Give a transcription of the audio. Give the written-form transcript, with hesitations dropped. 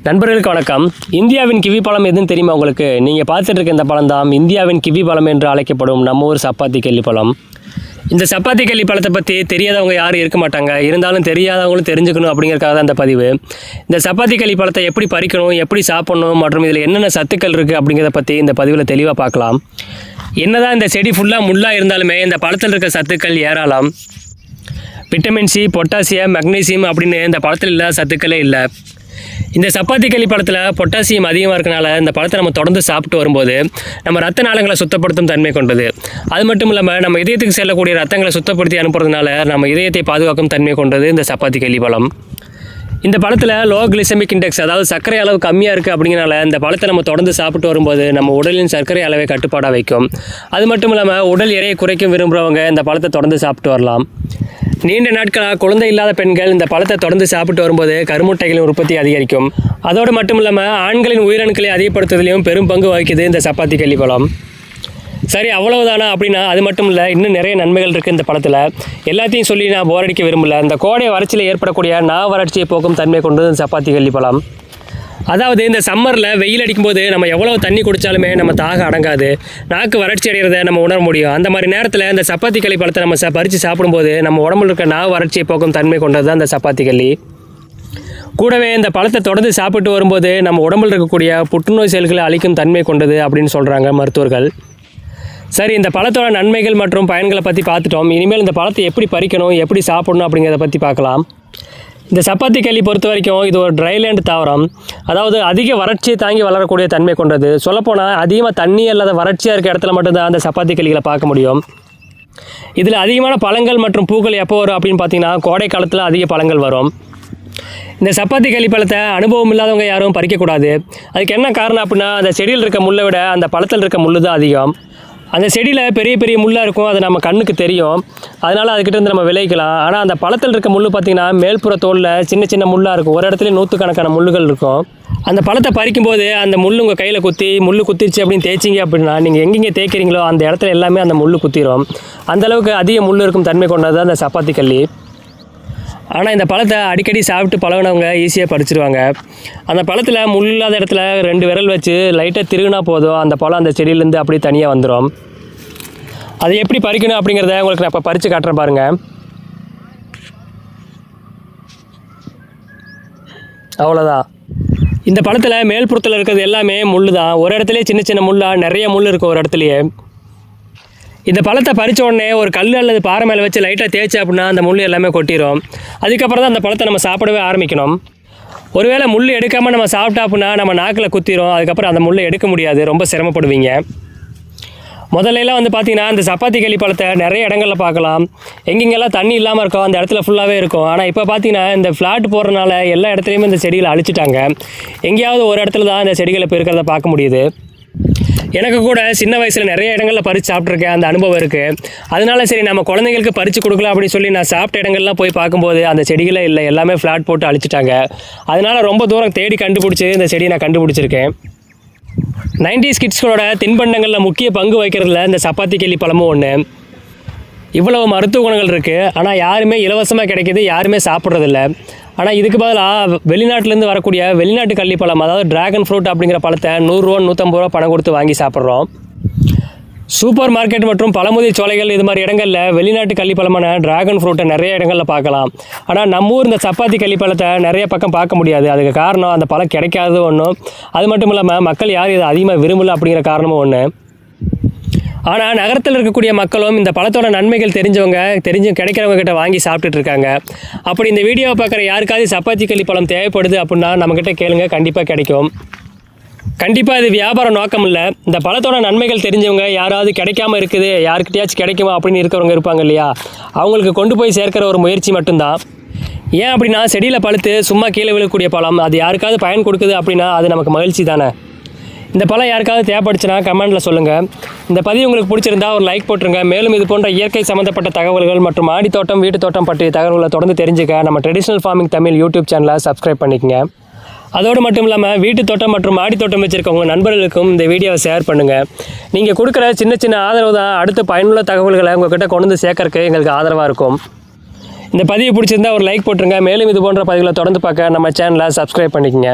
நண்பர்களுக்கு வணக்கம். இந்தியாவின் கிவி பழம் எதுன்னு தெரியுமா உங்களுக்கு? நீங்கள் பார்த்துட்டு இருக்க இந்த பழம் தான் இந்தியாவின் கிவி பழம் என்று அழைக்கப்படும் நம்ம ஊர் சப்பாத்தி கள்ளி பழம். இந்த சப்பாத்தி கள்ளி பழத்தை பற்றி தெரியாதவங்க யாரும் இருக்க மாட்டாங்க. இருந்தாலும் தெரியாதவங்களும் தெரிஞ்சுக்கணும் அப்படிங்கிறக்காக தான் இந்த பதிவு. இந்த சப்பாத்தி கள்ளி பழத்தை எப்படி பறிக்கணும், எப்படி சாப்பிடணும் மற்றும் இதில் என்னென்ன சத்துக்கள் இருக்குது அப்படிங்கிறத பற்றி இந்த பதிவில் தெளிவாக பார்க்கலாம். என்னதான் இந்த செடி ஃபுல்லாக முள்ளாக இருந்தாலுமே இந்த பழத்தில் இருக்க சத்துக்கள் ஏராளம். விட்டமின் சி, பொட்டாசியம், மெக்னீசியம் அப்படின்னு இந்த பழத்தில் இல்லாத சத்துக்களே இல்லை. இந்த சப்பாத்தி கள்ளி பழத்தில் பொட்டாசியம் அதிகமாக இருக்கனால இந்த பழத்தை நம்ம தொடர்ந்து சாப்பிட்டு வரும்போது நம்ம ரத்த நாளங்களை சுத்தப்படுத்தும் தன்மை கொண்டது. அது மட்டும் இல்லாமல் நம்ம இதயத்துக்கு செல்லக்கூடிய ரத்தங்களை சுத்தப்படுத்தி அனுப்புறதுனால நம்ம இதயத்தை பாதுகாக்கும் தன்மை கொண்டது இந்த சப்பாத்தி கள்ளி பழம். இந்த பழத்தில் லோ கிளிசமிக் இண்டெக்ஸ், அதாவது சர்க்கரை அளவு கம்மியாக இருக்குது அப்படிங்கிறனால இந்த பழத்தை நம்ம தொடர்ந்து சாப்பிட்டு வரும்போது நம்ம உடலின் சர்க்கரை அளவை கட்டுப்பாடாக வைக்கும். அது மட்டும் இல்லாமல் உடல் எடையை குறைக்கும் விரும்புகிறவங்க இந்த பழத்தை தொடர்ந்து சாப்பிட்டு வரலாம். நீண்ட நாட்களாக குழந்தை இல்லாத பெண்கள் இந்த பழத்தை தொடர்ந்து சாப்பிட்டு வரும்போது கருமுட்டைகளின் உற்பத்தி அதிகரிக்கும். அதோடு மட்டும் இல்லாமல் ஆண்களின் உயிரணுக்களை அதிகப்படுத்துவதிலையும் பெரும் பங்கு வகிக்குது இந்த சப்பாத்தி கள்ளி பழம். சரி, அவ்வளவுதானா அப்படின்னா அது மட்டும் இல்லை, இன்னும் நிறைய நன்மைகள் இருக்குது இந்த பழத்தில். எல்லாத்தையும் சொல்லி நான் போர் அடிக்க விரும்பல. இந்த கோடை வறட்சியில் ஏற்படக்கூடிய வறட்சியை போக்கும் தன்மை கொண்டது இந்த சப்பாத்தி கள்ளி பழம். அதாவது இந்த சம்மரில் வெயில் அடிக்கும்போது நம்ம எவ்வளோ தண்ணி குடித்தாலுமே நம்ம தாகம் அடங்காது, நாக்கு வறட்சி அடைகிறத நம்ம உணர முடியும். அந்த மாதிரி நேரத்தில் இந்த சப்பாத்தி கள்ளி பழத்தை நம்ம பறித்து சாப்பிடும்போது நம்ம உடம்புல இருக்க வறட்சியை போக்கும் தன்மை கொண்டது தான் இந்த சப்பாத்தி கள்ளி. கூடவே இந்த பழத்தை தொடர்ந்து சாப்பிட்டு வரும்போது நம்ம உடம்புல இருக்கக்கூடிய புற்றுநோய் செல்களை அழிக்கும் தன்மை கொண்டது அப்படின்னு சொல்கிறாங்க மருத்துவர்கள். சரி, இந்த பழத்தோட நன்மைகள் மற்றும் பயன்களை பற்றி பார்த்துட்டோம். இனிமேல் இந்த பழத்தை எப்படி பறிக்கணும், எப்படி சாப்பிடணும் அப்படிங்கிறத பற்றி பார்க்கலாம். இந்த சப்பாத்தி கள்ளி பொறுத்த வரைக்கும் இது ஒரு ட்ரைலேண்ட் தாவரம். அதாவது அதிக வறட்சியை தாங்கி வளரக்கூடிய தன்மை கொண்டது. சொல்லப்போனால் அதிகமாக தண்ணி அல்லது வறட்சியாக இருக்க இடத்துல மட்டும்தான் அந்த சப்பாத்தி கள்ளிகளை பார்க்க முடியும். இதில் அதிகமான பழங்கள் மற்றும் பூக்கள் எப்போ வரும் அப்படின்னு பார்த்தீங்கன்னா கோடை காலத்தில் அதிக பழங்கள் வரும். இந்த சப்பாத்தி கள்ளி பழத்தை அனுபவம் இல்லாதவங்க யாரும் பறிக்கக்கூடாது. அதுக்கு என்ன காரணம் அப்படின்னா அந்த செடியில் இருக்க முள்ளை விட அந்த பழத்தில் இருக்க முள் தான் அதிகம். அந்த செடியில் பெரிய பெரிய முள்ளாக இருக்கும், அது நம்ம கண்ணுக்கு தெரியும். அதனால் அதுக்கிட்டேருந்து நம்ம விளைவிக்கலாம். ஆனால் அந்த பழத்தில் இருக்க முள் பார்த்திங்கன்னா மேல்புற தோலில் சின்ன சின்ன முள்ளாக இருக்கும். ஒரு இடத்துல நூற்றுக்கணக்கான முள்ளுகள் இருக்கும். அந்த பழத்தை பறிக்கும்போது அந்த முள் உங்கள் கையில் குத்தி முள் குத்திருச்சு அப்படின்னு தேய்ச்சிங்க அப்படின்னா நீங்கள் எங்கெங்கே தேய்க்கிறீங்களோ அந்த இடத்துல எல்லாமே அந்த முள் குத்திடும். அந்தளவுக்கு அதிக முள் இருக்கும் தன்மை கொண்டது அந்த சப்பாத்தி கள்ளி. ஆனால் இந்த பழத்தை அடிக்கடி சாப்பிட்டு பழகினவங்க ஈஸியாக பறிச்சிருவாங்க. அந்த பழத்தில் முள் இல்லாத இடத்துல 2 விரல் வச்சு லைட்டாக திருகுனா போதும், அந்த பழம் அந்த செடியிலேருந்து அப்படியே தனியாக வந்துடும். அதை எப்படி பறிக்கணும் அப்படிங்கிறத உங்களுக்கு நான் இப்போ பறித்து காட்டுறேன் பாருங்கள். அவ்வளோதான். இந்த பழத்தில் மேல்புறத்தில் இருக்கிறது எல்லாமே முள் தான். ஒரு இடத்துலையே சின்ன சின்ன முள்ளாக நிறைய முள் இருக்கும் ஒரு இடத்துலையே. இந்த பழத்தை பறித்த உடனே ஒரு கல் அல்லது பாறை மேலே வச்சு லைட்டாக தேய்ச்சி அப்படின்னா அந்த முள் எல்லாமே கொட்டிடும். அதுக்கப்புறம் தான் அந்த பழத்தை நம்ம சாப்பிடவே ஆரம்பிக்கணும். ஒருவேளை முள் எடுக்காமல் நம்ம சாப்பிட்டா அப்படின்னா நம்ம நாக்கில் குத்திரும். அதுக்கப்புறம் அந்த முள்ளை எடுக்க முடியாது, ரொம்ப சிரமப்படுவீங்க. முதல்லலாம் பார்த்திங்கன்னா இந்த சப்பாத்தி கள்ளி பழத்தை நிறைய இடங்களில் பார்க்கலாம். எங்கெங்கெல்லாம் தண்ணி இல்லாமல் இருக்கோ அந்த இடத்துல ஃபுல்லாகவே இருக்கும். ஆனால் இப்போ பார்த்திங்கன்னா இந்த ஃப்ளாட் போடுறதுனால எல்லா இடத்துலையுமே இந்த செடிகளை அழிச்சிட்டாங்க. எங்கேயாவது ஒரு இடத்துல தான் இந்த செடிகளை இப்போ இருக்கிறத பார்க்க முடியுது. எனக்கு கூட சின்ன வயசில் நிறைய இடங்களில் பறித்து சாப்பிட்ருக்கேன், அந்த அனுபவம் இருக்குது. அதனால சரி நம்ம குழந்தைங்களுக்கு பறித்து கொடுக்கலாம் அப்படின்னு சொல்லி நான் சாப்பிட்ட இடங்கள்லாம் போய் பார்க்கும்போது அந்த செடிகளே இல்லை, எல்லாமே ஃப்ளாட் போட்டு அழிச்சிட்டாங்க. அதனால் ரொம்ப தூரம் தேடி கண்டுபிடிச்சி இந்த செடியை நான் கண்டுபிடிச்சிருக்கேன். 90s கிட்ஸ்களோட தின்பண்டங்களில் முக்கிய பங்கு வகிக்கிறதுல இந்த சப்பாத்தி கள்ளி பழமும் ஒன்று. இவ்வளவு மருத்துவ குணங்கள் இருக்குது, ஆனால் யாருமே இலவசமாக கிடைக்கிது, யாருமே சாப்பிட்றதில்ல. ஆனால் இதுக்கு பதிலாக வெளிநாட்டிலேருந்து வரக்கூடிய வெளிநாட்டு கள்ளிப்பழம், அதாவது ட்ராகன் ஃப்ரூட் அப்படிங்கிற பழத்தை 100 ரூபா 150 ரூபா பணம் கொடுத்து வாங்கி சாப்பிட்றோம். சூப்பர் மார்க்கெட் மற்றும் பழமுதிர் சோலைகள் இது மாதிரி இடங்களில் வெளிநாட்டு கள்ளிப்பழமான ட்ராகன் ஃப்ரூட்டை நிறைய இடங்களில் பார்க்கலாம். ஆனால் நம்ம ஊர் இந்த சப்பாத்தி கள்ளிப்பழத்தை நிறைய பக்கம் பார்க்க முடியாது. அதுக்கு காரணம் அந்த பழம் கிடைக்காதது ஒன்றும், அது மட்டும் இல்லாமல் மக்கள் யாரும் இதை அதிகமாக விரும்பலை அப்படிங்கிற காரணமும் ஒன்று. ஆனால் நகரத்தில் இருக்கக்கூடிய மக்களும் இந்த பழத்தோட நன்மைகள் தெரிஞ்சு கிடைக்கிறவங்க கிட்ட வாங்கி சாப்பிட்டுட்டு இருக்காங்க. அப்படி இந்த வீடியோவை பார்க்குற யாருக்காவது சப்பாத்தி கள்ளி பழம் தேவைப்படுது அப்படின்னா நம்மக்கிட்ட கேளுங்க, கண்டிப்பாக கிடைக்கும். கண்டிப்பாக இது வியாபார நோக்கம் இல்லை. இந்த பழத்தோட நன்மைகள் தெரிஞ்சவங்க யாராவது கிடைக்காம இருக்குது, யாருக்கிட்டையாச்சும் கிடைக்குமா அப்படின்னு இருக்கிறவங்க இருப்பாங்க இல்லையா, அவங்களுக்கு கொண்டு போய் சேர்க்கிற ஒரு முயற்சி மட்டும்தான். ஏன் அப்படின்னா செடியில் பழுத்து சும்மா கீழே விழக்கூடிய பழம் அது யாருக்காவது பயன் கொடுக்குது அப்படின்னா அது நமக்கு மகிழ்ச்சி தானே. இந்த பழம் யாருக்காவது தேவைப்படுச்சுன்னா கமெண்ட்டில் சொல்லுங்கள். இந்த பதிவு உங்களுக்கு பிடிச்சிருந்தா ஒரு லைக் போட்டுருங்க. மேலும் இது போன்ற இயற்கை சம்மந்தப்பட்ட தகவல்கள் மற்றும் மாடி தோட்டம், வீட்டு தோட்டம் பற்றிய தகவல்களை தொடர்ந்து தெரிஞ்சுக்க நம்ம ட்ரெடிஷ்னல் ஃபார்மிங் தமிழ் யூடியூப் சேனலை சப்ஸ்கிரைப் பண்ணிக்கங்க. அதோடு மட்டும் இல்லாமல் வீட்டு தோட்டம் மற்றும் மாடி தோட்டம் வச்சுருக்கவங்க நண்பர்களுக்கும் இந்த வீடியோவை ஷேர் பண்ணுங்கள். நீங்கள் கொடுக்குற சின்ன சின்ன ஆதரவு தான் அடுத்த பயனுள்ள தகவல்களை உங்கள்கிட்ட கொண்டு வந்து சேர்க்கறதுக்கு எங்களுக்கு ஆதரவாக இருக்கும். இந்த பதிவு பிடிச்சிருந்தா ஒரு லைக் போட்டுருங்க. மேலும் இது போன்ற பதிவுகளை தொடர்ந்து பார்க்க நம்ம சேனலை சப்ஸ்கிரைப் பண்ணிக்கங்க.